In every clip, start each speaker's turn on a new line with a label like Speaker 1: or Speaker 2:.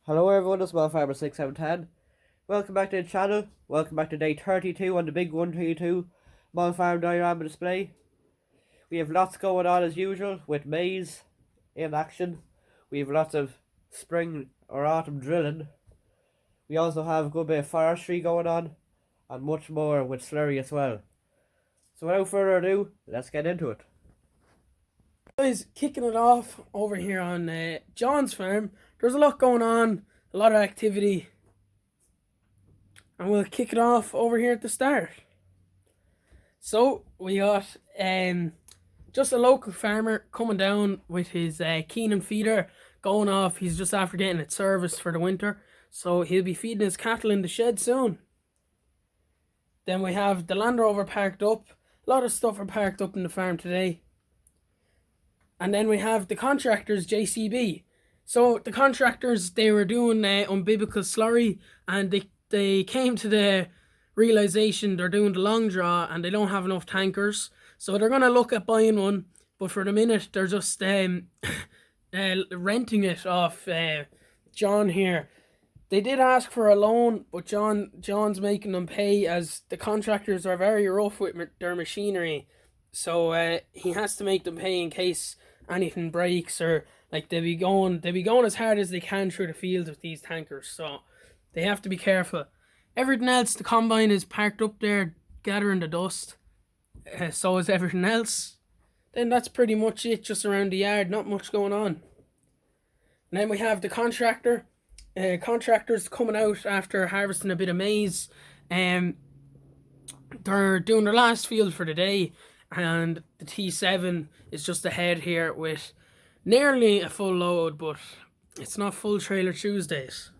Speaker 1: Hello everyone, it's Farmer6710. Welcome back to the channel. Welcome back to day 32 on the big 132 Small Farm Diorama display. We have lots going on as usual with maize in action. We have lots of spring or autumn drilling. We also have a good bit of forestry going on and much more with Slurry as well. So without further ado, let's get into it.
Speaker 2: Guys, kicking it off over here on John's farm. There's a lot going on, a lot of activity, and we'll kick it off over here at the start. So we got just a local farmer coming down with his Keenan feeder going off. He's just after getting it serviced for the winter, so he'll be feeding his cattle in the shed soon. Then we have the Land Rover parked up. A lot of stuff are parked up in the farm today. And then we have the contractors, JCB. So the contractors, they were doing unbiblical slurry, and they came to the realization they're doing the long draw and they don't have enough tankers. So they're going to look at buying one, but for the minute they're just renting it off John here. They did ask for a loan, but John's making them pay, as the contractors are very rough with their machinery. So he has to make them pay in case anything breaks, or like they'll be going as hard as they can through the fields with these tankers. So they have to be careful. Everything else, the combine is parked up there gathering the dust. So is everything else. Then that's pretty much it, just around the yard. Not much going on. And then we have the contractors coming out after harvesting a bit of maize. They're doing their last field for the day, and the T7 is just ahead here with nearly a full load, but it's not full trailer Tuesdays.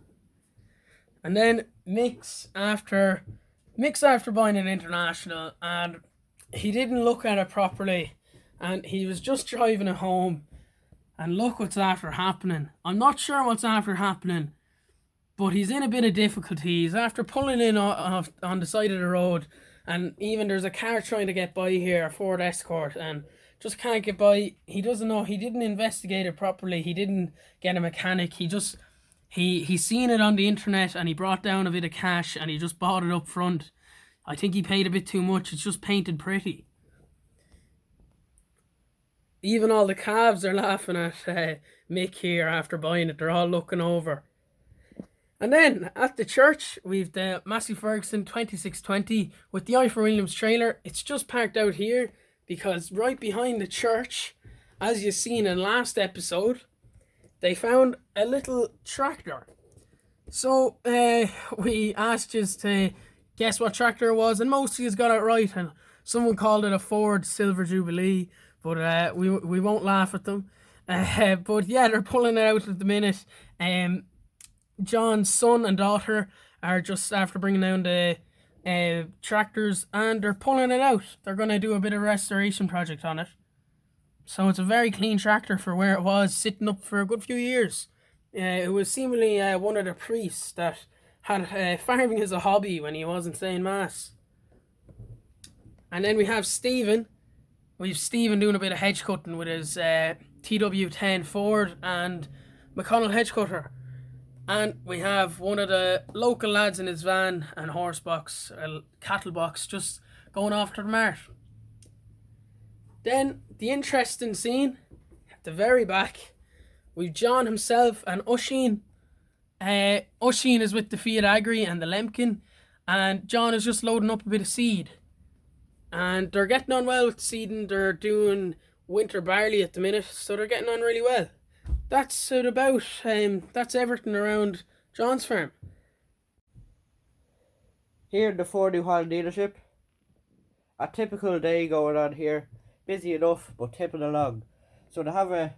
Speaker 2: And then Mick's after buying an International, and he didn't look at it properly, and he was just driving it home, and look what's after happening. I'm not sure what's after happening, but he's in a bit of difficulties after pulling in on the side of the road. And even there's a car trying to get by here, a Ford Escort, and just can't get by. He doesn't know. He didn't investigate it properly. He didn't get a mechanic. He seen it on the internet, and he brought down a bit of cash, and he just bought it up front. I think he paid a bit too much. It's just painted pretty. Even all the calves are laughing at Mick here after buying it. They're all looking over. And then at the church, we've the Massey Ferguson 2620 with the Ifor Williams trailer. It's just parked out here because right behind the church, as you've seen in last episode, they found a little tractor. So we asked you to guess what tractor it was, and most of you got it right. And someone called it a Ford Silver Jubilee, but we won't laugh at them. But yeah, they're pulling it out at the minute. John's son and daughter are just after bringing down the tractors, and they're pulling it out. They're going to do a bit of restoration project on it. So it's a very clean tractor for where it was sitting up for a good few years. It was seemingly one of the priests that had farming as a hobby when he wasn't saying mass. And then we have Stephen. We've Stephen doing a bit of hedge cutting with his TW10 Ford and McConnell hedge cutter. And we have one of the local lads in his van and horse box, cattle box, just going off to the mart. Then the interesting scene at the very back, we've John himself and Oisin. Oisin is with the Fiat Agri and the Lemkin, and John is just loading up a bit of seed. And they're getting on well with seeding. They're doing winter barley at the minute, so they're getting on really well. That's it about. That's everything around John's farm.
Speaker 1: Here in the Ford New Holland dealership, a typical day going on here. Busy enough, but tipping along. So they have a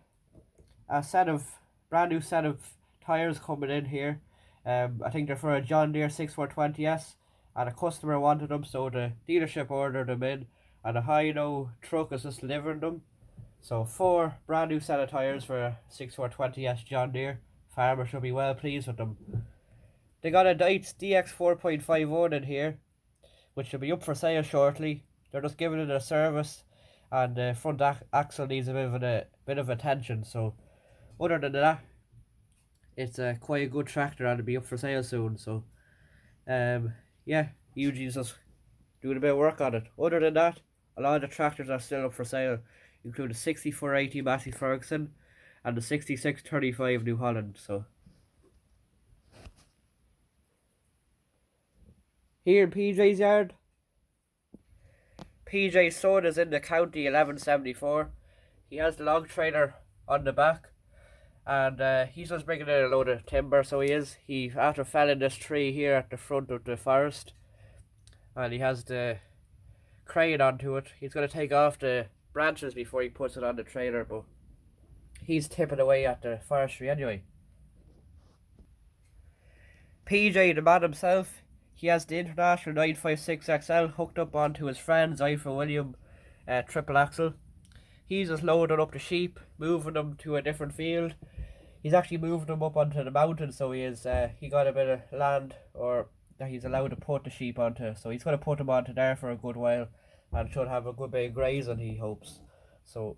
Speaker 1: brand new set of tyres coming in here. I think they're for a John Deere 6420S, and a customer wanted them, so the dealership ordered them in, and a high-low truck is just delivering them. So 4 brand new set of tyres for a 6420S John Deere. Farmer should be well pleased with them. They got a Dietz DX 4.51 in here, which should be up for sale shortly. They're just giving it a service, and the front axle needs a bit of attention. So other than that, it's quite a good tractor and it'll be up for sale soon. So yeah, Eugene's just doing a bit of work on it. Other than that, a lot of the tractors are still up for sale, including the 6480 Massey Ferguson and the 6635 New Holland. So here in PJ's yard, PJ's son is in the County 1174. He has the log trailer on the back, and he's just bringing in a load of timber. So he after felling this tree here at the front of the forest, and he has the crane onto it. He's going to take off the branches before he puts it on the trailer, but he's tipping away at the forestry anyway. PJ, the man himself, he has the International 956XL hooked up onto his friend's Ifa William triple axle. He's just loading up the sheep, moving them to a different field. He's actually moving them up onto the mountain, so he got a bit of land or that he's allowed to put the sheep onto. So he's going to put them onto there for a good while and should have a good bit of grazing, he hopes. So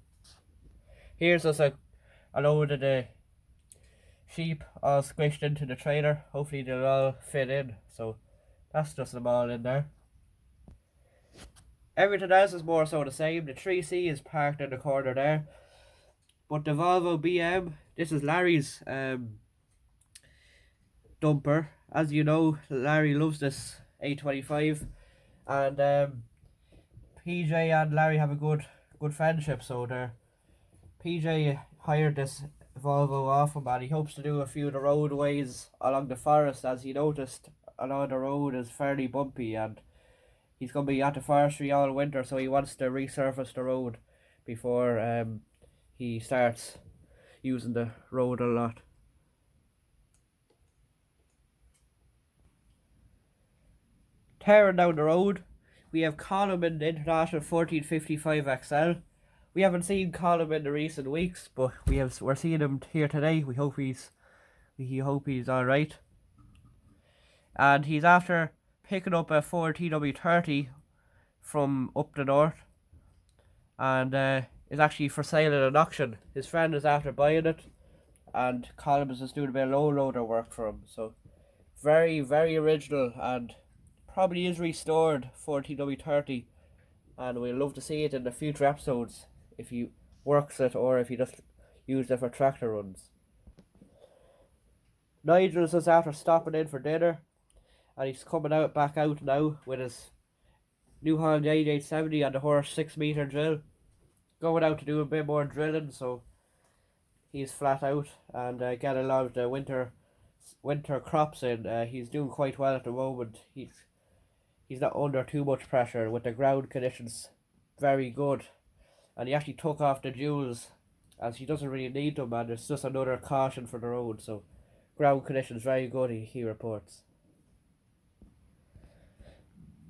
Speaker 1: here's just a load of the sheep all squished into the trailer. Hopefully they'll all fit in. So that's just them all in there. Everything else is more so the same. The 3C is parked in the corner there. But the Volvo BM, this is Larry's dumper. As you know, Larry loves this 825. And PJ and Larry have a good friendship. So PJ hired this Volvo off him and he hopes to do a few of the roadways along the forest, as he noticed along the road is fairly bumpy and he's going to be at the forestry all winter, so he wants to resurface the road before he starts using the road a lot. Tearing down the road, we have Colin in the International 1455XL. We haven't seen Colin in the recent weeks, but we're seeing him here today. We hope he's all right. And he's after picking up a Ford TW30 from up the north, and is actually for sale at an auction. His friend is after buying it, and Colin is just doing a bit of low loader work for him. So very, very original, and probably is restored Ford TW30, and we'd love to see it in the future episodes if he works it or if he just used it for tractor runs. Nigel's just after stopping in for dinner, and he's coming back out now with his New Holland 8870 on the horse 6-meter drill. Going out to do a bit more drilling, so he's flat out and get a lot of the winter crops in. He's doing quite well at the moment. He's not under too much pressure with the ground conditions very good, and he actually took off the jewels as he doesn't really need them, and it's just another caution for the road. So ground conditions very good, he reports.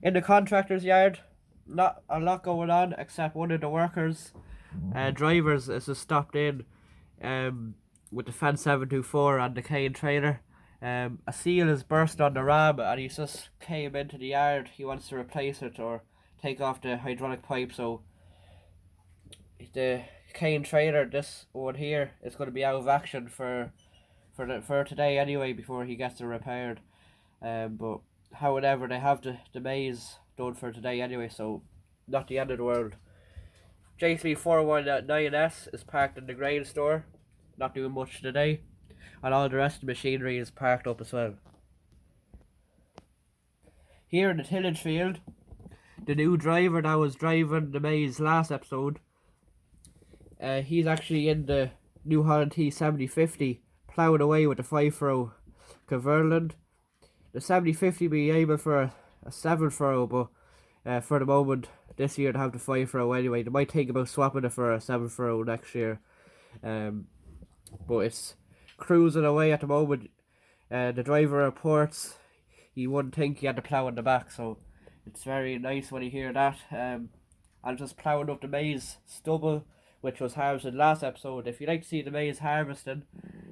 Speaker 1: In the contractor's yard, not a lot going on except one of the workers, drivers, is just stopped in with the Fan 724 and the cane trailer. A seal is burst on the ram and he just came into the yard. He wants to replace it or take off the hydraulic pipe, so the cane trailer, this one here, is going to be out of action for today anyway before he gets it repaired. But however, they have the maize done for today anyway, so not the end of the world. JC 419S is parked in the grain store, not doing much today, and all the rest of the machinery is parked up as well. Here in the tillage field, the new driver that was driving the maize last episode, he's actually in the New Holland T7050 ploughing away with the 5-furrow Converland. The 7050 be able for a 7-furrow, but for the moment this year they have the 5-furrow anyway. They might think about swapping it for a 7-furrow next year, but it's cruising away at the moment. The driver reports he wouldn't think he had to plough in the back, so it's very nice when you hear that. I'm just ploughing up the maize stubble, which was harvested last episode. If you'd like to see the maize harvesting,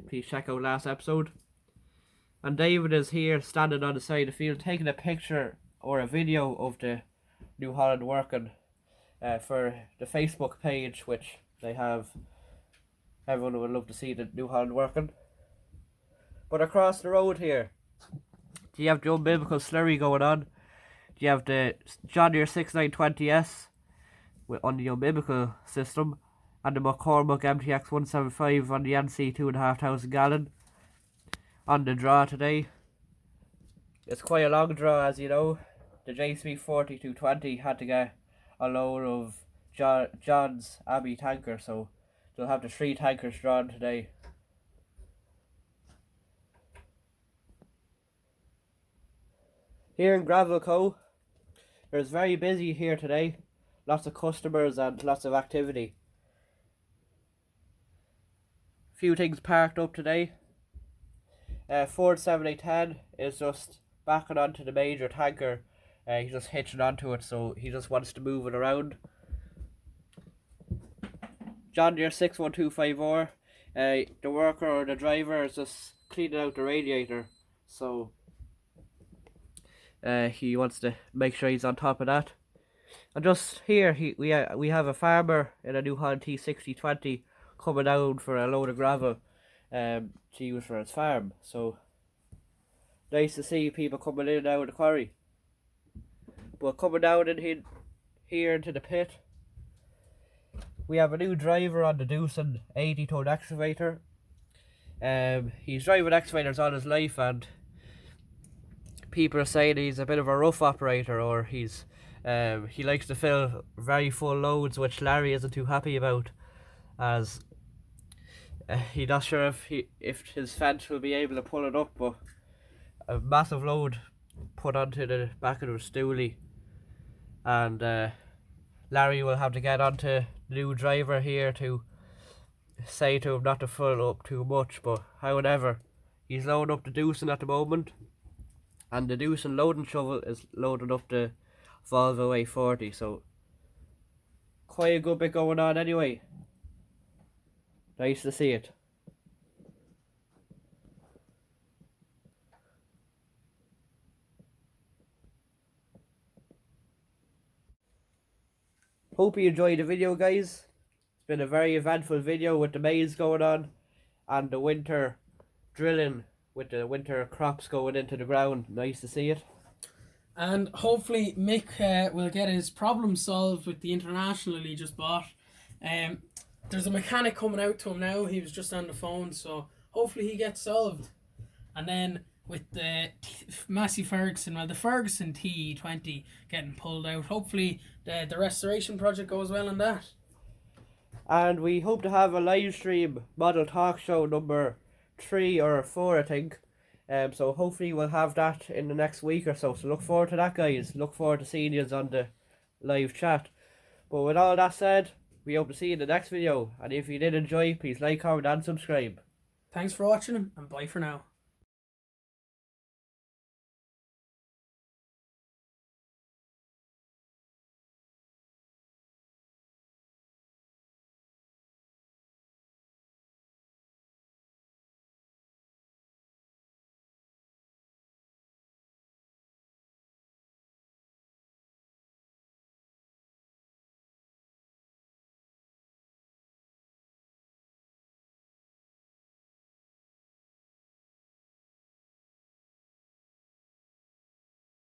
Speaker 1: please check out last episode. And David is here standing on the side of the field taking a picture or a video of the New Holland working for the Facebook page, which they have. Everyone would love to see the New Holland working. But across the road here, do you have the unbiblical Slurry going on? Do you have the John Deere 6920S on the unbiblical system, and the McCormick MTX 175 on the NC 2,500 gallon on the draw today. It's quite a long draw, as you know. The JCB 4220 had to get a load of John's Abbey tanker, so they'll have the 3 tankers drawn today. Here in Gravelco, it's very busy here today. Lots of customers and lots of activity. Few things parked up today. Ford 7810 is just backing onto the major tanker. He's just hitching onto it, so he just wants to move it around. John Deere 61254. The worker or the driver is just cleaning out the radiator, so he wants to make sure he's on top of that. And just here, we have a farmer in a New Holland T6020 coming down for a load of gravel to use for his farm. So nice to see people coming in and out of the quarry. But coming down in here into the pit, we have a new driver on the Doosan 80-ton excavator. He's driving excavators all his life, and people are saying he's a bit of a rough operator, or he likes to fill very full loads, which Larry isn't too happy about, as he's not sure if his fence will be able to pull it up, but a massive load put onto the back of the stoolie, and Larry will have to get onto the new driver here to say to him not to fill up too much. But however, he's loading up the Doosan at the moment, and the Doosan loading shovel is loading up the Volvo A40, so quite a good bit going on anyway. Nice to see it. Hope you enjoyed the video, guys. It's been a very eventful video with the maize going on and the winter drilling with the winter crops going into the ground. Nice to see it.
Speaker 2: And hopefully Mick will get his problem solved with the International he just bought. There's a mechanic coming out to him now. He was just on the phone, so hopefully he gets solved. And then with the Massey Ferguson, well, the Ferguson TE20 getting pulled out, hopefully the restoration project goes well on that.
Speaker 1: And we hope to have a live stream model talk show number 3 or 4, I think. So hopefully we'll have that in the next week or so. So look forward to that, guys. Look forward to seeing you on the live chat. But with all that said, we hope to see you in the next video. And if you did enjoy, please like, comment and subscribe.
Speaker 2: Thanks for watching, and bye for now.